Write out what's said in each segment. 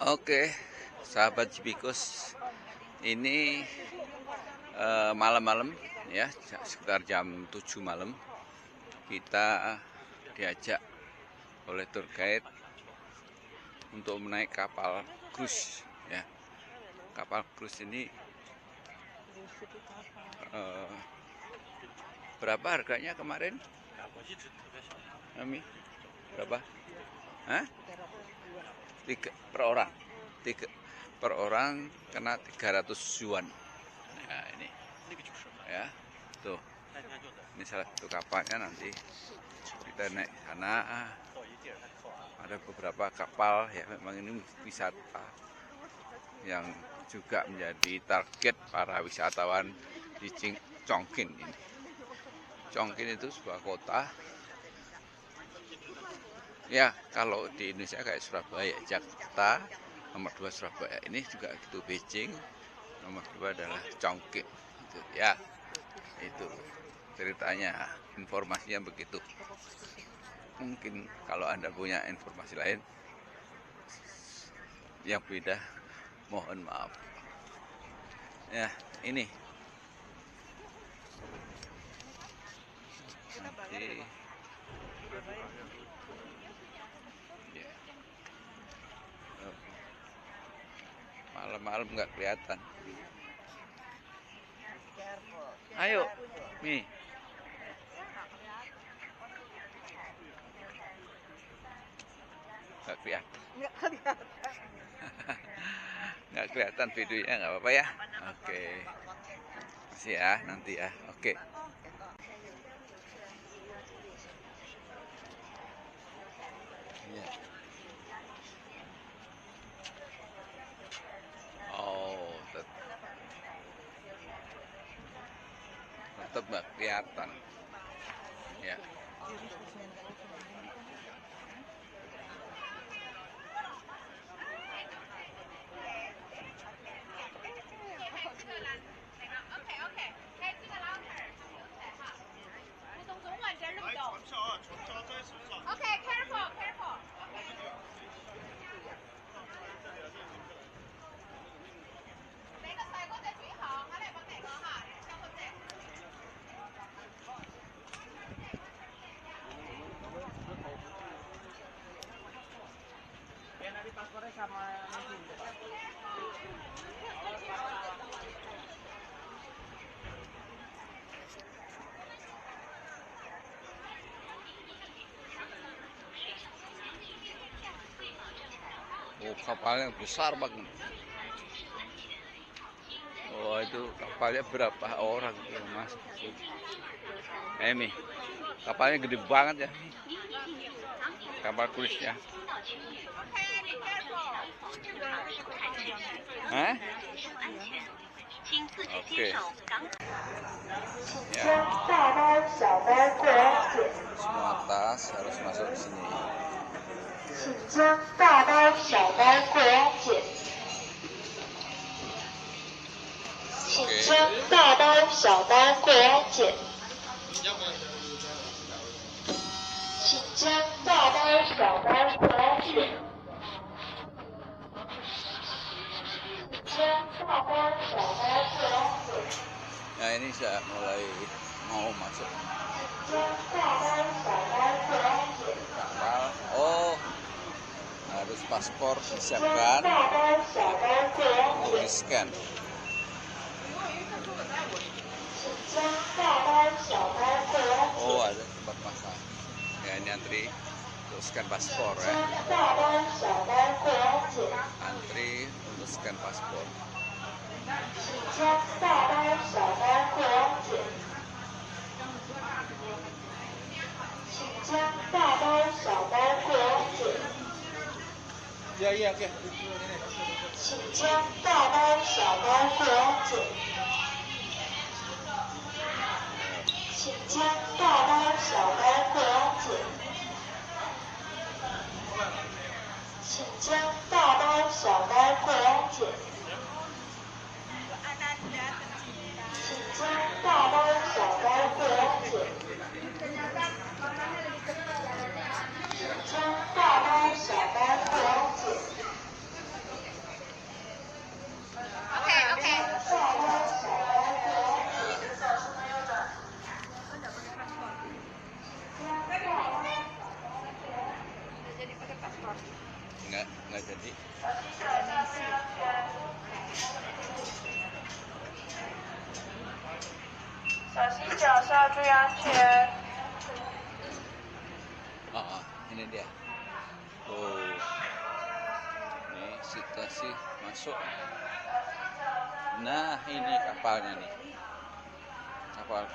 Oke, sahabat Cipikus, ini malam-malam ya, sekitar jam 7 malam kita diajak oleh tour guide untuk menaik kapal cruise ya. Kapal cruise ini berapa harganya kemarin? Ami? Berapa? Hah? 3 per orang. 3 per orang kena 300 yuan. Nah, ini. Ya. Tuh. Ini salah satu kapalnya, nanti kita naik sana. Ada beberapa kapal ya, memang ini wisata yang juga menjadi target para wisatawan di Chongqing ini. Chongqing itu sebuah kota. Ya, kalau di Indonesia kayak Surabaya, Jakarta, nomor 2 Surabaya, ini juga gitu Beijing, nomor 2 adalah Chongqing. Itu ya, itu ceritanya, informasinya begitu. Mungkin kalau Anda punya informasi lain yang beda, mohon maaf. Ya, ini. Nanti malam-malam nggak kelihatan. Ayo, nih. Nggak kelihatan. Nggak kelihatan videonya, nggak apa-apa ya. Oke. Masih ya, nanti ya. Oke. Ya. Tetap nggak kelihatan ya. Oh, kapalnya besar banget. Oh, itu kapalnya berapa orang yang masuk? Ini kapalnya gede banget ya. Kapal cruise-nya. Hah? Oke. Ya. Semua tas harus masuk ke sini. 请将大包小包过安检。请将大包小包过安检。请将大包小包过安检。请将大包小包过安检。 Nah, ini sudah mulai mau masuk. 请将大包小包过安检。 Kapal. Oh. Harus paspor disiapkan, di scan. Oh, ada tempat masak. Ya, ini antri untuk scan paspor ya. Antri untuk scan paspor. Ya, iya, oke. 请将大包小包过安检。请将大包小包过安检。请将大包小包过安检。请将大包小包过安检。请将大包小包过安检。nggak jadi. 小心脚下，注意安全。 Oh, ini dia. Oh, ini situasi masuk. Nah, ini kapalnya nih, kapal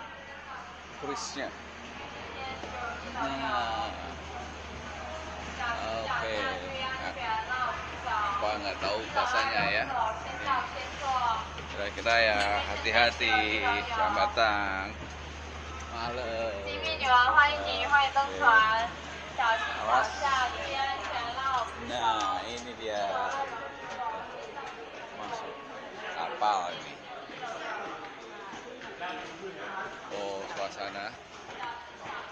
cruise-nya. Nah, oke. Apa nggak tahu bahasanya ya? Kira-kira ya hati-hati, selamat datang. Malam. 机密女王，欢迎你，欢迎登船，小心脚下，注意安全喽。 Nah, ini dia masuk kapal ini. Oh, suasana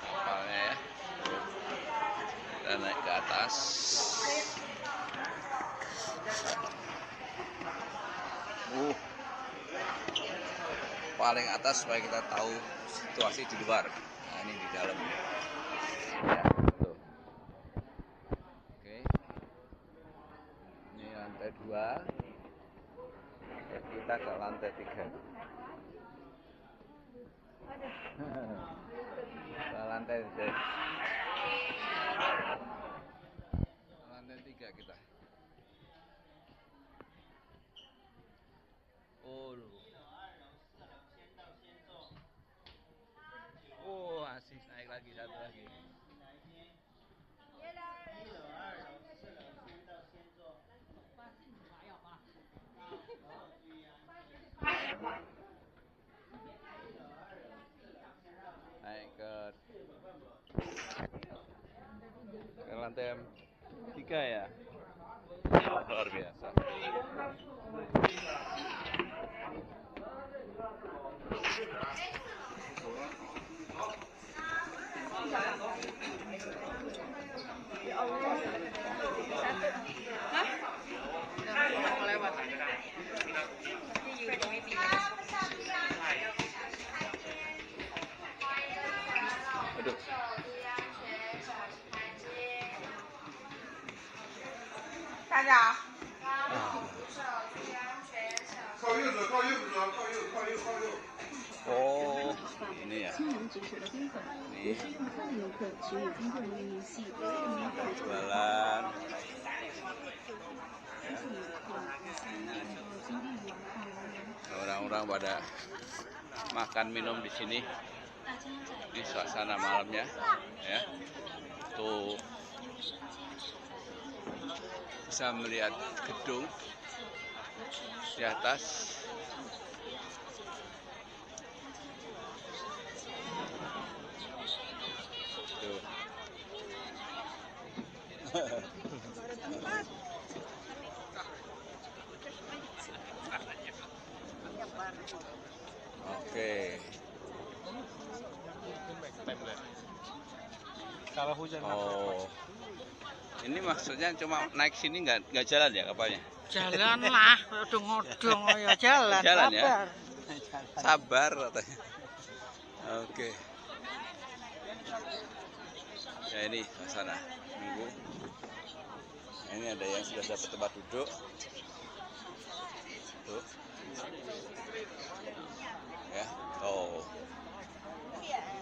kapalnya ya. Kita naik ke atas. Paling atas supaya kita tahu situasi di luar. Nah, ini di dalam. Ya, tuh. Oke. Ini lantai 2. Kita ke lantai 3. Ke lantai 3 kita. Oh, masih naik lagi satu lagi. Naik ke lantai 3 ya. Luar biasa. Aduh. 站长。 Oh, ini ya. Ini jualan. Orang-orang pada makan minum di sini. Di suasana malamnya, ya. Tuh bisa melihat gedung di atas. Tuh. Oke. Kalau hujan ini maksudnya cuma naik sini nggak jalan ya kapalnya? Jalan lah, odong-odong ya jalan. Jalan ya? Sabar. Sabar katanya. Oke. Ya ini suasana nunggu. Ini ada yang sudah dapat tempat duduk. Tuh. Ya. Oh.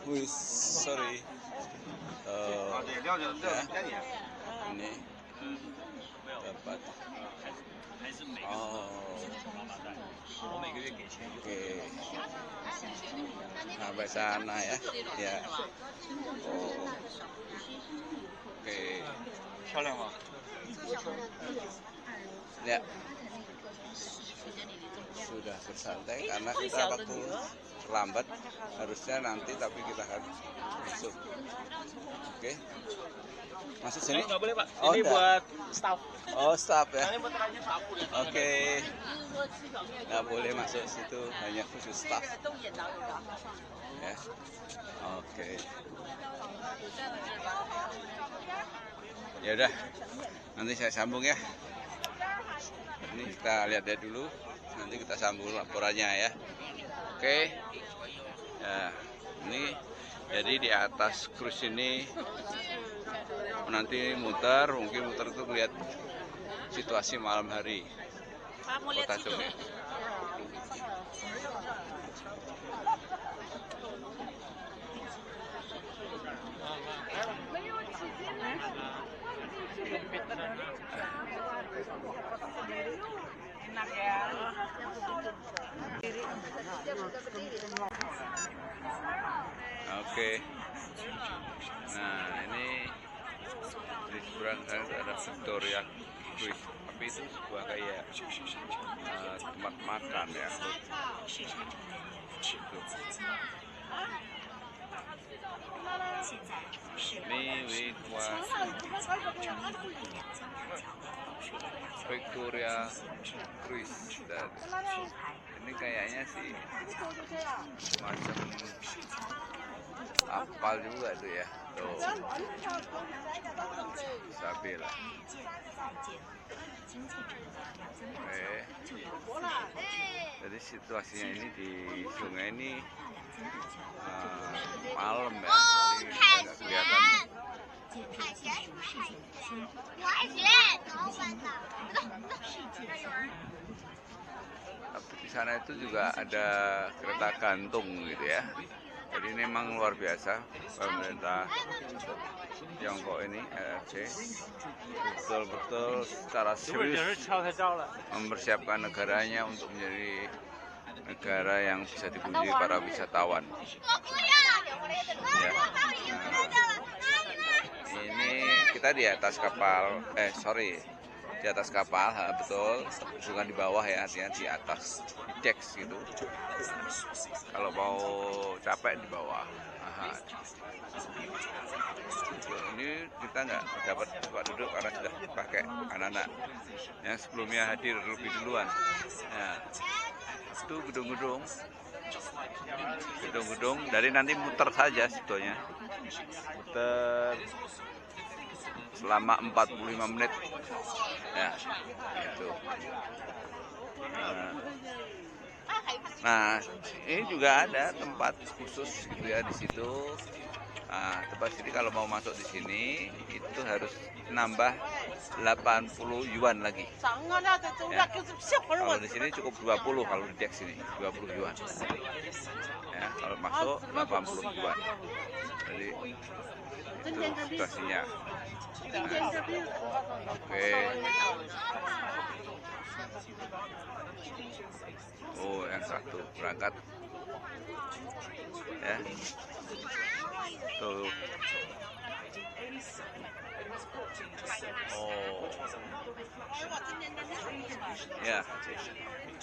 Wih, sorry. Ya. Ini dapat. Oh. Oke. Sampai sana ya. Ya. Oh. Oke. Ya. Sudah bersantai karena kita waktu terlambat harusnya nanti, tapi kita harus masuk. Oke. Masuk sini? Nggak boleh Pak. Oh, ini enggak. buat staff. Oh, staff ya. Ini buat terakhir sapu ya. Oke. Nggak boleh masuk situ, hanya khusus staff. Ya. Oke. Ya udah. Nanti saya sambung ya. Ini kita lihat ya dulu. Nanti kita sambung laporannya ya. Oke. Ya, ini jadi di atas cruise ini nanti muter, mungkin muter itu lihat situasi malam hari Kota Chongqing. Enak ya. Oke. Nah, ini di seberang sana ada Victoria Cruise. Tapi itu sebuah kayak tempat makan ya. Ini Victoria Cruise. Dan ini kayaknya sih macam kapal juga tuh ya. Tuh. Stabil lah. Oke. Jadi situasinya ini di sungai ini malam ya. Jadi agak kelihatan. Tapi di sana itu juga ada kereta gantung gitu ya. Jadi ini memang luar biasa pemerintah Tiongkok ini RRC betul-betul secara serius mempersiapkan negaranya untuk menjadi negara yang bisa dikunjungi para wisatawan. Ya. Nah, ini kita di atas kapal, di atas kapal, betul, bukan di bawah ya, artinya di atas deck gitu. Kalau mau capek di bawah. Ini kita nggak dapat tempat duduk karena sudah pakai anak-anak yang sebelumnya hadir lebih duluan. Nah, itu gedung-gedung dari nanti muter saja sebetulnya, muter selama 45 menit ya itu. Nah, ini juga ada tempat khusus gitu ya di situ. Nah, tempat sini kalau mau masuk di sini itu harus nambah 80 yuan lagi. Ya. Kalau di sini cukup 20, kalau di deck sini 20 yuan. Ya, kalau masuk 80 yuan. Jadi itu situasinya. Nah, oke. Oh, yang satu berangkat. Ya. Tuh. Oh. Ya.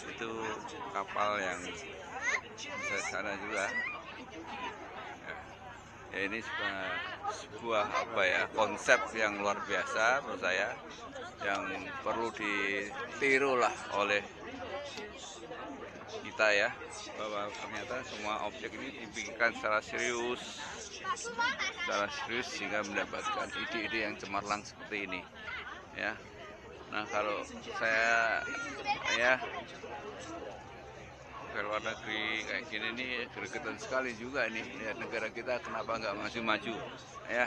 Itu kapal yang bisa sana juga. Ya, ini sebuah apa ya, konsep yang luar biasa menurut saya, yang perlu ditiru lah oleh kita ya, bahwa ternyata semua objek ini dipikirkan secara serius sehingga mendapatkan ide-ide yang cemerlang seperti ini ya. Nah, kalau saya ya ke luar negeri kayak gini nih gregetan sekali juga nih, lihat negara kita kenapa nggak maju-maju ya.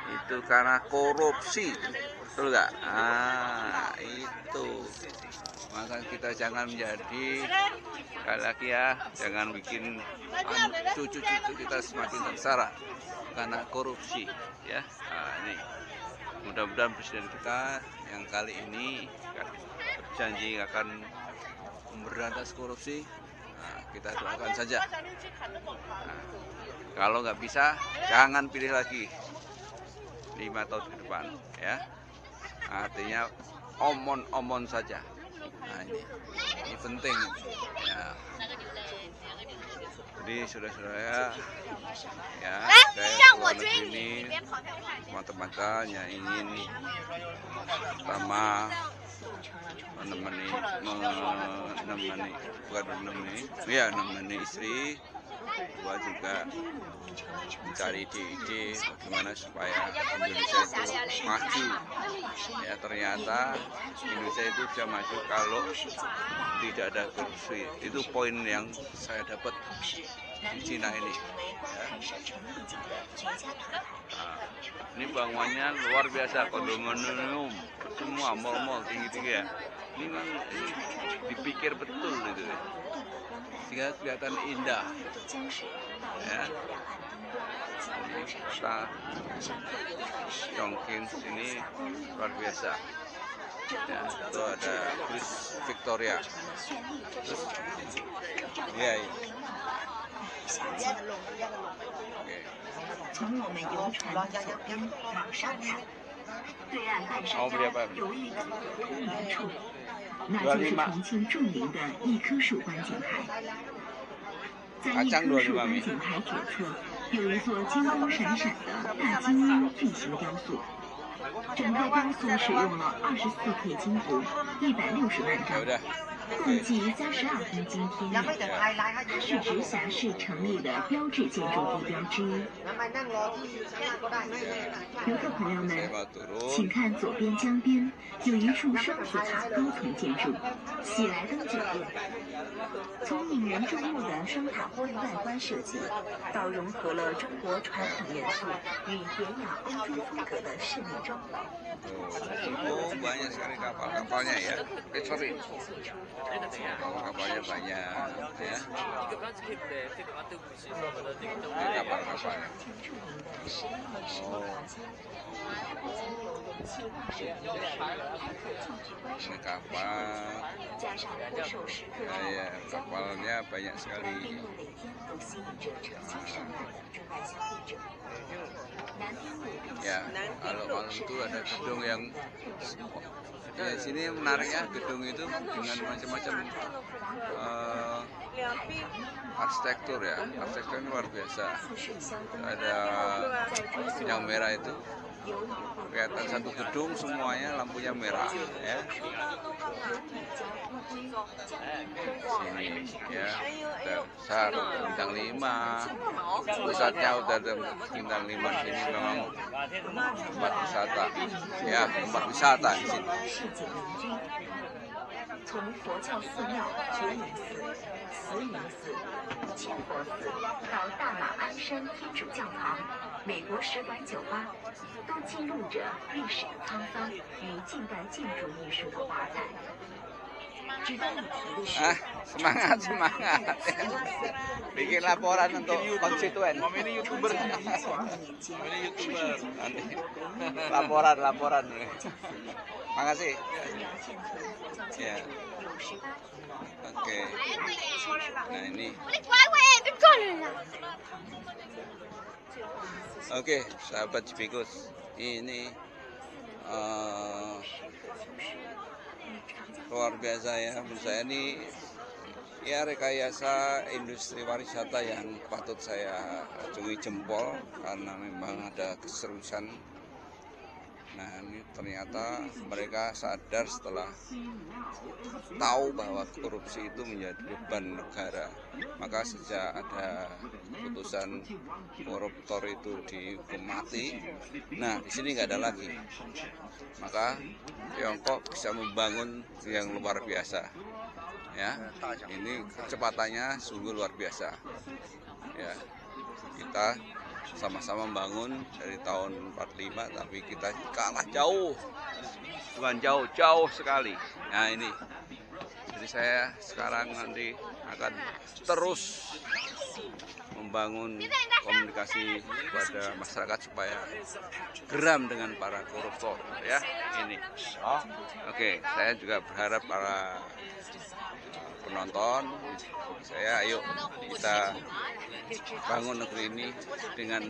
Itu karena korupsi, betul nggak? Itu maka kita jangan menjadi, sekali lagi ya, jangan bikin cucu-cucu kita semakin sengsara karena korupsi ya. Ini mudah-mudahan presiden kita yang kali ini berjanji akan memberantas korupsi. Kita doakan saja. Kalau nggak bisa, jangan pilih lagi 5 tahun ke depan ya. Artinya omon-omon saja. Nah, ini penting ya. Jadi saudara-saudara ya, saya keluar negeri ini teman-teman yang ingin pertama menemani istri, kedua juga mencari ide-ide bagaimana supaya Indonesia itu maju ya. Ternyata Indonesia itu bisa maju kalau tidak ada korupsi. Itu poin yang saya dapat di Cina ini. Ya. Nah, ini bangunannya luar biasa, kondominium, semua mall-mall tinggi-tinggi ya. Ini memang dipikir betul gitu, sehingga kelihatan indah. Ya. Ini kota Chongqing ini luar biasa. Ya, itu ada Bridge Victoria. Terus, ya, ya. Oke. 从我们游船左边往上看，对岸半山腰有一个通明处，那就是重庆著名的一棵树观景台。在一棵树观景台左侧，有一座金光闪闪的大金鹰巨型雕塑。整个雕塑使用了24K 金箔，160万张。 共计32分今天，是直辖市成立的标志建筑地标之一。游客朋友们，请看左边江边有一处双子塔高层建筑——喜来登酒店。从引人注目的双塔玻璃外观设计，到融合了中国传统元素与典雅欧洲风格的室内装潢。 Oh, banyak sekali kapal-kapalnya ya. Sorry. Kapal-kapalnya banyak ya. Kapal-kapalnya. Oh. Ini kapal. Ya, kapalnya banyak sekali. Ya, kalau malam itu ada gedung yang di sini menariknya gedung itu dengan macam-macam arsitektur ya, arsitekturnya luar biasa. Ada yang merah itu kelihatan satu gedung semuanya lampunya merah ya. Sini ya, besar bintang 5, pusatnya udah ada bintang 5 sini memang tempat wisata ya, tempat wisata di sini. 从佛教寺庙觉云寺、慈云寺、千佛寺到大马鞍山天主教堂、美国使馆酒吧，都记录着历史的沧桑与近代建筑艺术的华彩。值得一提的是， semangat semangat, bikin laporan untuk konstituen. Ini youtuber. Laporan. Makasih. Ya. Oke. Nah ini. Oke, sahabat Civikus, ini luar biasa ya. Menurut saya ini ya rekayasa industri pariwisata yang patut saya acungi jempol karena memang ada keseriusan. Nah ini ternyata mereka sadar setelah tahu bahwa korupsi itu menjadi beban negara. Maka sejak ada putusan koruptor itu dihukum mati, nah di sini nggak ada lagi. Maka Tiongkok bisa membangun yang luar biasa. Ya, ini kecepatannya sungguh luar biasa. Ya, kita sama-sama membangun dari tahun 45, tapi kita kalah jauh, bukan jauh sekali. Nah ini, jadi saya sekarang nanti akan terus membangun komunikasi kepada masyarakat supaya geram dengan para koruptor. Ya, ini. Oke, saya juga berharap para penonton, saya ayo kita bangun negeri ini dengan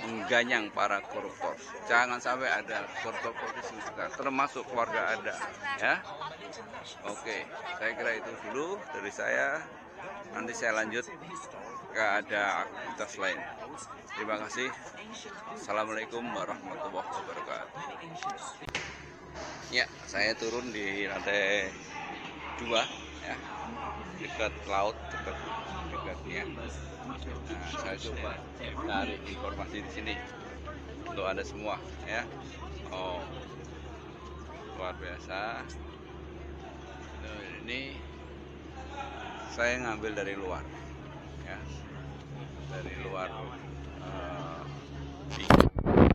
mengganyang para koruptor. Jangan sampai ada koruptor politisi juga, termasuk keluarga Anda, ya. Oke, saya kira itu dulu dari saya. Nanti saya lanjut ke ada aktivitas lain. Terima kasih. Assalamualaikum warahmatullahi wabarakatuh. Ya, saya turun di lantai 2 ya, dekat laut, dekatnya. Nah, saya coba cari informasi di sini untuk Anda semua ya. Oh, luar biasa. Ini saya ngambil dari luar ya. ya, dari luar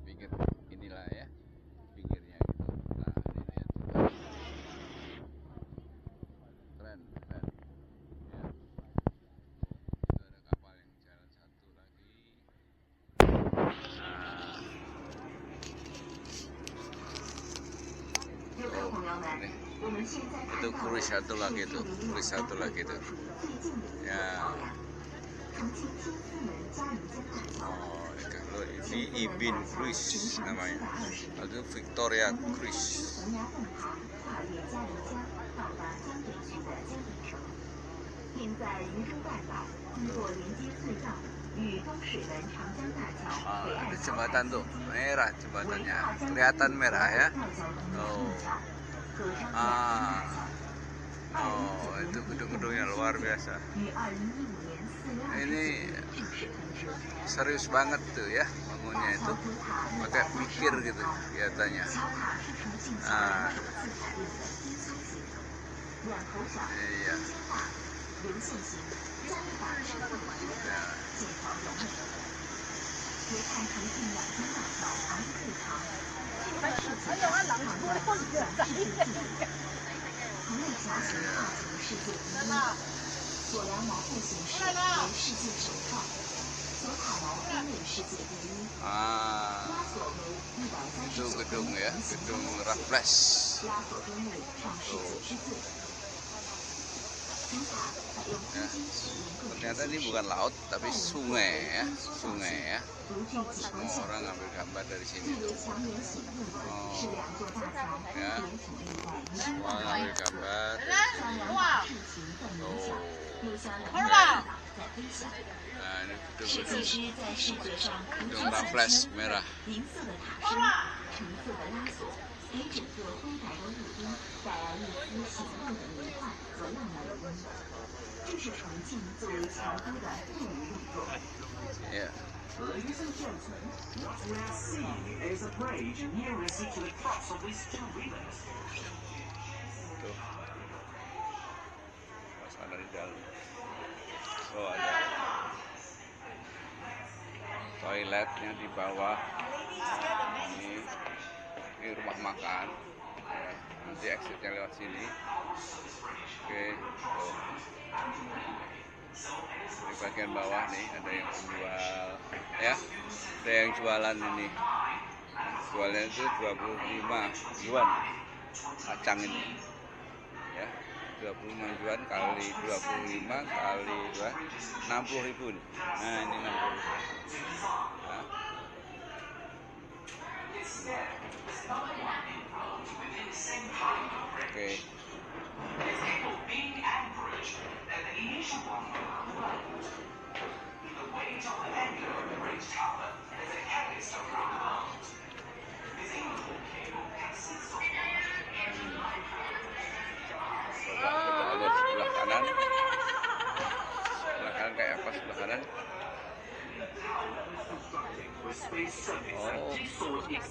pinggir inilah ya, pinggirnya gitu. Nah ini lihat juga. Keren ya. Itu ada kapal yang jalan satu lagi. Itu kruis satu lagi tuh, ya. Oh, kalau ini Ibin Cruise namanya, itu Victoria Cruise. Ada jembatan tuh, merah jembatannya, kelihatan merah ya. Itu gedung-gedungnya luar biasa. Ini serius banget tuh ya, bangunnya itu pakai mikir gitu kelihatannya. Iya. Itu gedung ya, gedung Raffles. Ya, ternyata ini bukan laut tapi sungai ya, semua orang ambil gambar dari sini tuh. Ya, semua ambil gambar dari sini. Nah ini gedung Raffles merah. Yeah. Ladies and gentlemen, what we are seeing is a bridge nearest to the cross of these two rivers. Tuh, suasana di dalam. Oh ada toiletnya di bawah. Ini rumah makan. Ya, nanti exitnya lewat sini. Oke, tuh. Di bagian bawah nih ada yang jual ya, ada yang jualan ini, jualnya itu 25 yuan kacang ini ya, 25 yuan kali 25 kali 2 60.000 nih. Nah ini 60.000. Nah. Oke. Kita lihat sebelah kanan kayak apa sebelah kanan.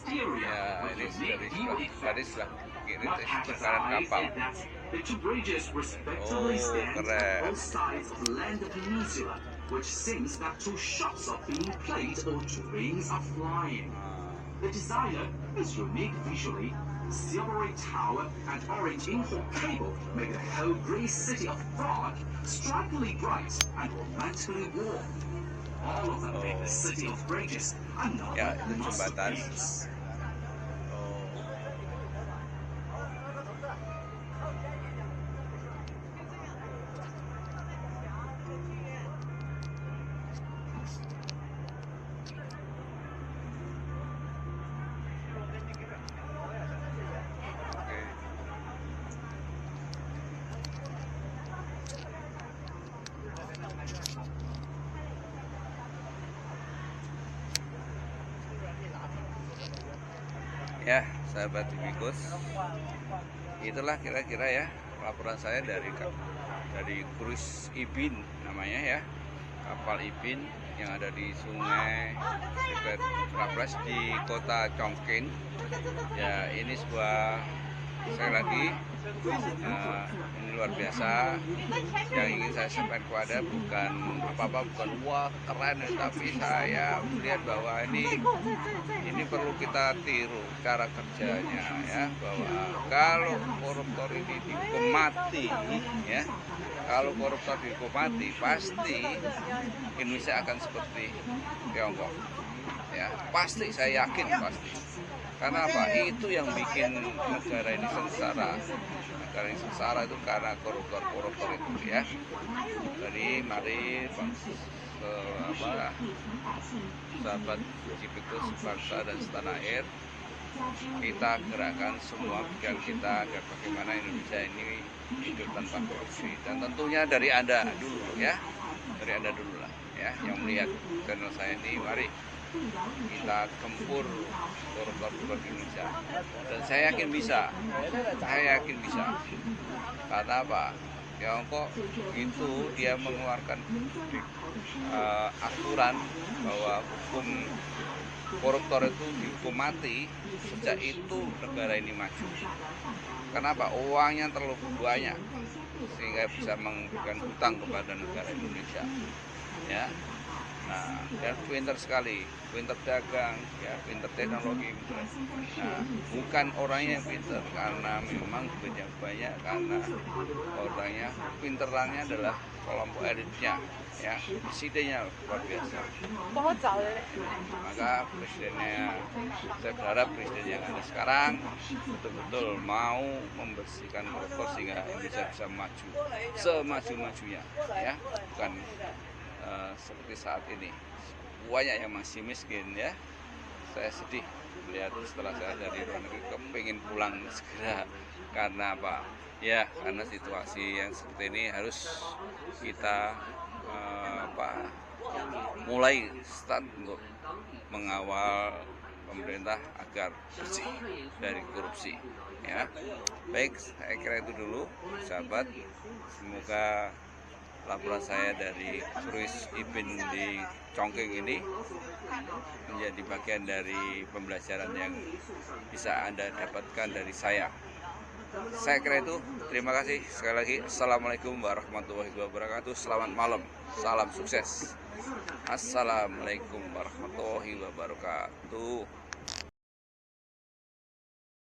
Ya ini dari sebelah kiri itu kanan kapal. Keren. Which sings that two shots are being played or wings are flying. The designer is unique visually. Silvery tower and orange import cable make the whole grey city of Prague strikingly bright and romantically warm. All of them make the city of bridges another masterpiece. Ya, sahabat Tipikus, itulah kira-kira ya laporan saya dari kruis Ibin namanya ya, kapal Ibin yang ada di sungai dekat Raffles di kota Chongqing. Ya, ini sekali lagi Ini luar biasa. Yang ingin saya sampaikan kepada bukan apa-apa, bukan wah keren, tapi saya melihat bahwa ini perlu kita tiru cara kerjanya ya, bahwa kalau koruptor ini dihukum mati ya, kalau koruptor dihukum mati pasti Indonesia akan seperti Tiongkok ya, pasti, saya yakin pasti. Karena apa? Itu yang bikin negara ini sengsara. Negara ini sengsara itu karena koruptor itu ya. Jadi mari sahabat Civikus bangsa dan setanah air, kita gerakkan semua pikiran kita agar bagaimana Indonesia ini hidup tanpa korupsi. Dan tentunya dari Anda dulu ya, dari Anda dulu lah ya, yang melihat channel saya ini. Mari kita gempur koruptor di Indonesia, dan saya yakin bisa, karena apa? Tiongkok itu dia mengeluarkan aturan bahwa hukum koruptor itu dihukum mati. Sejak itu negara ini maju. Kenapa? Uangnya terlalu banyak sehingga bisa memberikan hutang kepada negara Indonesia ya. Nah, dan pintar sekali, pintar dagang, ya, pintar teknologi. Nah, bukan orangnya yang pintar, karena memang duitnya banyak, karena orangnya pinterannya adalah kelompok elitnya, ya, presidennya luar biasa. Maka presidennya, saya berharap presiden yang ada sekarang betul-betul mau membersihkan koruptor sehingga Indonesia bisa maju semaju-majunya, ya, bukan seperti saat ini banyak yang masih miskin ya. Saya sedih melihat setelah saya dari luar negeri kepingin pulang segera. Karena apa? Ya karena situasi yang seperti ini harus kita mulai start untuk mengawal pemerintah agar bersih dari korupsi ya. Baik, saya kira itu dulu sahabat. Semoga laporan saya dari Cruise Ipin di Chongqing ini menjadi bagian dari pembelajaran yang bisa Anda dapatkan dari saya. Saya kira itu. Terima kasih sekali lagi. Assalamualaikum warahmatullahi wabarakatuh. Selamat malam. Salam sukses. Assalamualaikum warahmatullahi wabarakatuh.